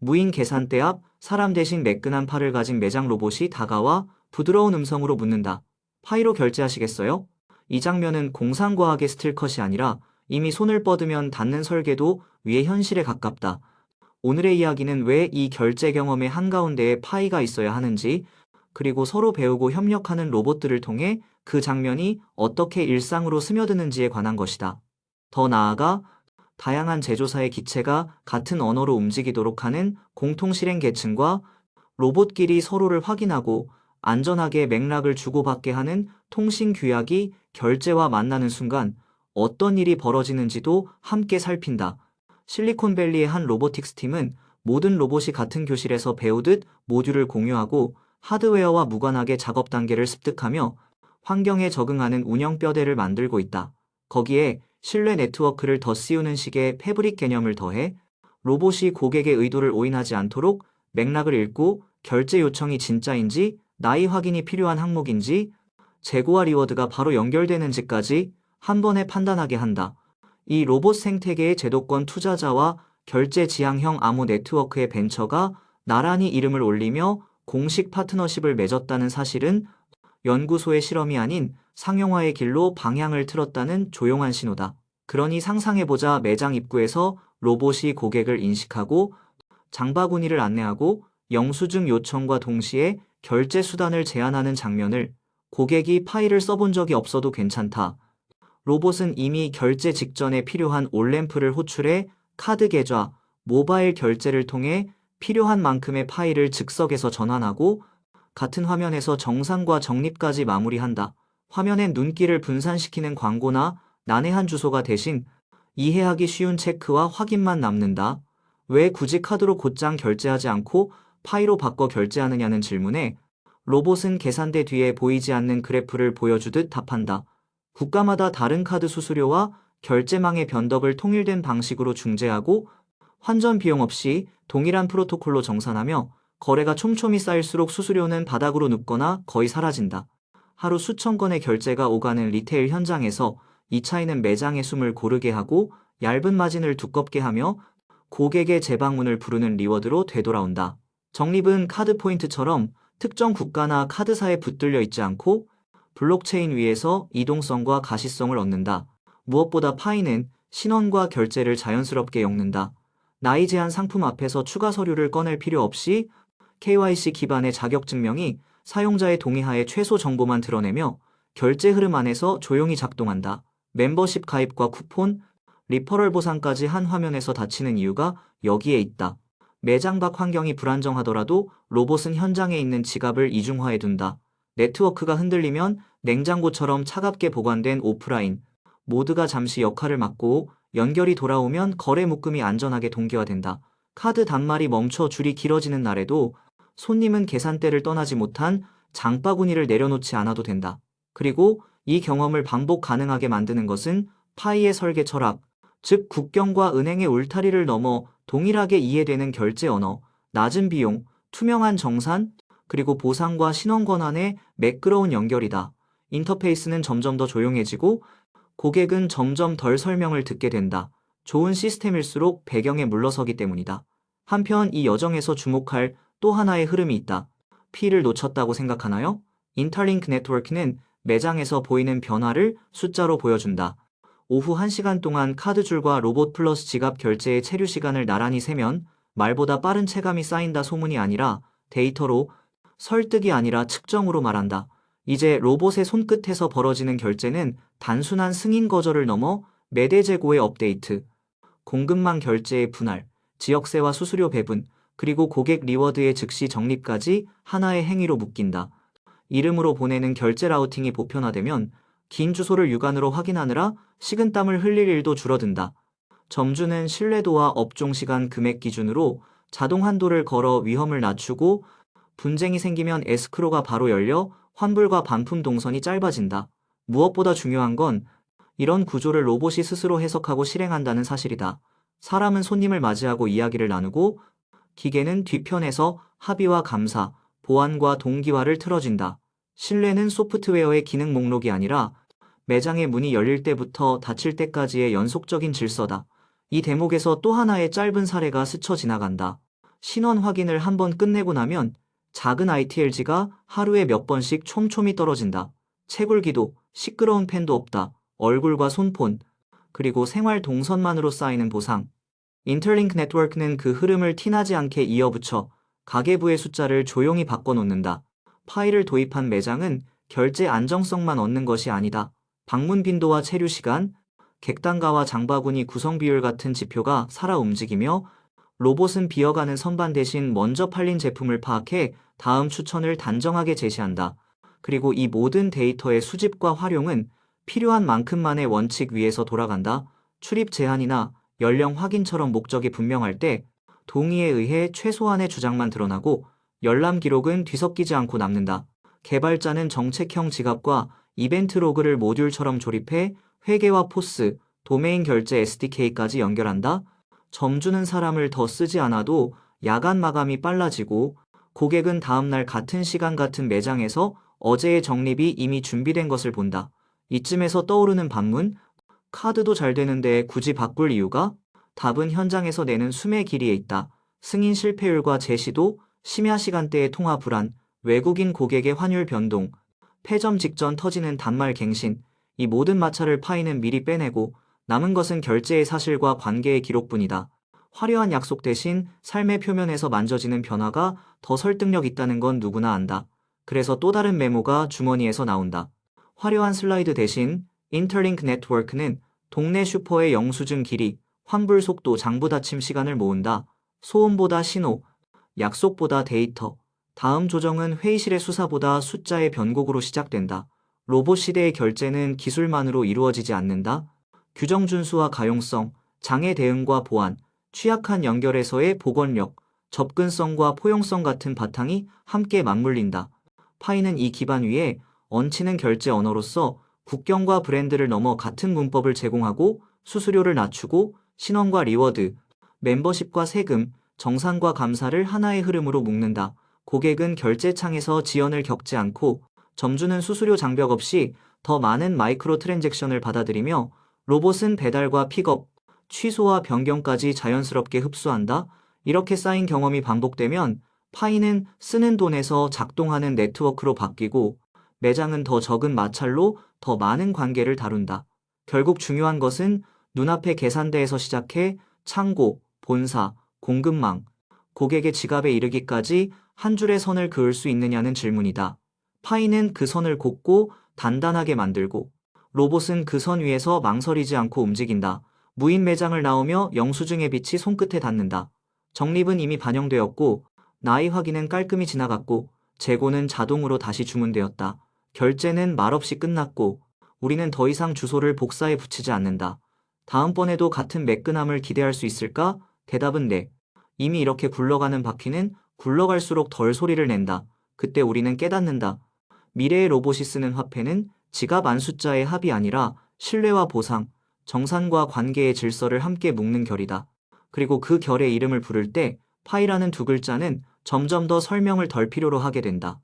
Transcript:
무인 계산대 앞 사람 대신 매끈한 팔을 가진 매장 로봇이 다가와 부드러운 음성으로 묻는다. 파이로 결제하시겠어요? 이 장면은 공상과학의 스틸컷이 아니라 이미 손을 뻗으면 닿는 설계도 위의 현실에 가깝다. 오늘의 이야기는 왜 이 결제 경험의 한가운데에 파이가 있어야 하는지, 그리고 서로 배우고 협력하는 로봇들을 통해 그 장면이 어떻게 일상으로 스며드는지에 관한 것이다. 더 나아가 다양한 제조사의 기체가 같은 언어로 움직이도록 하는 공통 실행 계층과 로봇끼리 서로를 확인하고 안전하게 맥락을 주고받게 하는 통신 규약이 결제와 만나는 순간 어떤 일이 벌어지는지도 함께 살핀다. 실리콘밸리의 한 로보틱스 팀은 모든 로봇이 같은 교실에서 배우듯 모듈을 공유하고 하드웨어와 무관하게 작업 단계를 습득하며 환경에 적응하는 운영 뼈대를 만들고 있다. 거기에 신뢰 네트워크를 더 씌우는 식의 패브릭 개념을 더해 로봇이 고객의 의도를 오인하지 않도록 맥락을 읽고 결제 요청이 진짜인지, 나이 확인이 필요한 항목인지, 재고와 리워드가 바로 연결되는지까지 한 번에 판단하게 한다. 이 로봇 생태계의 제도권 투자자와 결제 지향형 암호 네트워크의 벤처가 나란히 이름을 올리며 공식 파트너십을 맺었다는 사실은 연구소의 실험이 아닌 상용화의 길로 방향을 틀었다는 조용한 신호다. 그러니 상상해보자. 매장 입구에서 로봇이 고객을 인식하고 장바구니를 안내하고 영수증 요청과 동시에 결제 수단을 제안하는 장면을. 고객이 파일을 써본 적이 없어도 괜찮다. 로봇은 이미 결제 직전에 필요한 올램프를 호출해 카드 계좌, 모바일 결제를 통해 필요한 만큼의 파일을 즉석에서 전환하고 같은 화면에서 정산과 적립까지 마무리한다. 화면엔 눈길을 분산시키는 광고나 난해한 주소가 대신 이해하기 쉬운 체크와 확인만 남는다. 왜 굳이 카드로 곧장 결제하지 않고 파이로 바꿔 결제하느냐는 질문에 로봇은 계산대 뒤에 보이지 않는 그래프를 보여주듯 답한다. 국가마다 다른 카드 수수료와 결제망의 변덕을 통일된 방식으로 중재하고 환전 비용 없이 동일한 프로토콜로 정산하며 거래가 촘촘히 쌓일수록 수수료는 바닥으로 눕거나 거의 사라진다. 하루 수천 건의 결제가 오가는 리테일 현장에서 이 차이는 매장의 숨을 고르게 하고 얇은 마진을 두껍게 하며 고객의 재방문을 부르는 리워드로 되돌아온다. 적립은 카드 포인트처럼 특정 국가나 카드사에 붙들려 있지 않고 블록체인 위에서 이동성과 가시성을 얻는다. 무엇보다 파이는 신원과 결제를 자연스럽게 엮는다. 나이 제한 상품 앞에서 추가 서류를 꺼낼 필요 없이 KYC 기반의 자격증명이 사용자의 동의하에 최소 정보만 드러내며 결제 흐름 안에서 조용히 작동한다. 멤버십 가입과 쿠폰, 리퍼럴 보상까지 한 화면에서 닫히는 이유가 여기에 있다. 매장 밖 환경이 불안정하더라도 로봇은 현장에 있는 지갑을 이중화해 둔다. 네트워크가 흔들리면 냉장고처럼 차갑게 보관된 오프라인 모드가 잠시 역할을 맡고 연결이 돌아오면 거래 묶음이 안전하게 동기화된다. 카드 단말이 멈춰 줄이 길어지는 날에도 손님은 계산대를 떠나지 못한 장바구니를 내려놓지 않아도 된다. 그리고 이 경험을 반복 가능하게 만드는 것은 파이의 설계 철학, 즉 국경과 은행의 울타리를 넘어 동일하게 이해되는 결제 언어, 낮은 비용, 투명한 정산, 그리고 보상과 신원 권한의 매끄러운 연결이다. 인터페이스는 점점 더 조용해지고 고객은 점점 덜 설명을 듣게 된다. 좋은 시스템일수록 배경에 물러서기 때문이다. 한편 이 여정에서 주목할 또 하나의 흐름이 있다. P를 놓쳤다고 생각하나요? 인터링크 네트워크는 매장에서 보이는 변화를 숫자로 보여준다. 오후 1시간 동안 카드줄과 로봇 플러스 지갑 결제의 체류 시간을 나란히 세면 말보다 빠른 체감이 쌓인다. 소문이 아니라 데이터로, 설득이 아니라 측정으로 말한다. 이제 로봇의 손끝에서 벌어지는 결제는 단순한 승인 거절을 넘어 매대 재고의 업데이트, 공급망 결제의 분할, 지역세와 수수료 배분, 그리고 고객 리워드의 즉시 적립까지 하나의 행위로 묶인다. 이름으로 보내는 결제 라우팅이 보편화되면 긴 주소를 육안으로 확인하느라 식은땀을 흘릴 일도 줄어든다. 점주는 신뢰도와 업종 시간 금액 기준으로 자동 한도를 걸어 위험을 낮추고 분쟁이 생기면 에스크로가 바로 열려 환불과 반품 동선이 짧아진다. 무엇보다 중요한 건 이런 구조를 로봇이 스스로 해석하고 실행한다는 사실이다. 사람은 손님을 맞이하고 이야기를 나누고 기계는 뒤편에서 합의와 감사, 보안과 동기화를 틀어준다. 신뢰는 소프트웨어의 기능 목록이 아니라 매장의 문이 열릴 때부터 닫힐 때까지의 연속적인 질서다. 이 대목에서 또 하나의 짧은 사례가 스쳐 지나간다. 신원 확인을 한번 끝내고 나면 작은 ITLG가 하루에 몇 번씩 촘촘히 떨어진다. 채굴기도, 시끄러운 팬도 없다. 얼굴과 손폰, 그리고 생활 동선만으로 쌓이는 보상. 인터링크 네트워크는 그 흐름을 티나지 않게 이어붙여 가계부의 숫자를 조용히 바꿔놓는다. 파일을 도입한 매장은 결제 안정성만 얻는 것이 아니다. 방문 빈도와 체류 시간, 객단가와 장바구니 구성 비율 같은 지표가 살아 움직이며 로봇은 비어가는 선반 대신 먼저 팔린 제품을 파악해 다음 추천을 단정하게 제시한다. 그리고 이 모든 데이터의 수집과 활용은 필요한 만큼만의 원칙 위에서 돌아간다. 출입 제한이나 연령 확인처럼 목적이 분명할 때 동의에 의해 최소한의 주장만 드러나고 열람 기록은 뒤섞이지 않고 남는다. 개발자는 정책형 지갑과 이벤트 로그를 모듈처럼 조립해 회계와 포스, 도메인 결제 SDK까지 연결한다. 점주는 사람을 더 쓰지 않아도 야간 마감이 빨라지고 고객은 다음날 같은 시간 같은 매장에서 어제의 적립이 이미 준비된 것을 본다. 이쯤에서 떠오르는 반문, 카드도 잘 되는데 굳이 바꿀 이유가? 답은 현장에서 내는 숨의 길이에 있다. 승인 실패율과 제시도, 심야 시간대의 통화 불안, 외국인 고객의 환율 변동, 폐점 직전 터지는 단말 갱신, 이 모든 마찰을 파이는 미리 빼내고 남은 것은 결제의 사실과 관계의 기록뿐이다. 화려한 약속 대신 삶의 표면에서 만져지는 변화가 더 설득력 있다는 건 누구나 안다. 그래서 또 다른 메모가 주머니에서 나온다. 화려한 슬라이드 대신 인터링크 네트워크는 동네 슈퍼의 영수증 길이, 환불 속도, 장부 닫힘 시간을 모은다. 소음보다 신호, 약속보다 데이터, 다음 조정은 회의실의 수사보다 숫자의 변곡으로 시작된다. 로봇 시대의 결제는 기술만으로 이루어지지 않는다. 규정 준수와 가용성, 장애 대응과 보안, 취약한 연결에서의 복원력, 접근성과 포용성 같은 바탕이 함께 맞물린다. 파이는 이 기반 위에 얹히는 결제 언어로서 국경과 브랜드를 넘어 같은 문법을 제공하고 수수료를 낮추고 신원과 리워드, 멤버십과 세금, 정산과 감사를 하나의 흐름으로 묶는다. 고객은 결제창에서 지연을 겪지 않고 점주는 수수료 장벽 없이 더 많은 마이크로 트랜잭션을 받아들이며 로봇은 배달과 픽업, 취소와 변경까지 자연스럽게 흡수한다. 이렇게 쌓인 경험이 반복되면 파이는 쓰는 돈에서 작동하는 네트워크로 바뀌고 매장은 더 적은 마찰로 더 많은 관계를 다룬다. 결국 중요한 것은 눈앞의 계산대에서 시작해 창고, 본사, 공급망, 고객의 지갑에 이르기까지 한 줄의 선을 그을 수 있느냐는 질문이다. 파이는 그 선을 곱고 단단하게 만들고 로봇은 그 선 위에서 망설이지 않고 움직인다. 무인 매장을 나오며 영수증의 빛이 손끝에 닿는다. 적립은 이미 반영되었고 나이 확인은 깔끔히 지나갔고 재고는 자동으로 다시 주문되었다. 결제는 말없이 끝났고 우리는 더 이상 주소를 복사해 붙이지 않는다. 다음번에도 같은 매끈함을 기대할 수 있을까? 대답은 네. 이미 이렇게 굴러가는 바퀴는 굴러갈수록 덜 소리를 낸다. 그때 우리는 깨닫는다. 미래의 로봇이 쓰는 화폐는 지갑 안 숫자의 합이 아니라 신뢰와 보상, 정산과 관계의 질서를 함께 묶는 결이다. 그리고 그 결의 이름을 부를 때 파이라는 두 글자는 점점 더 설명을 덜 필요로 하게 된다.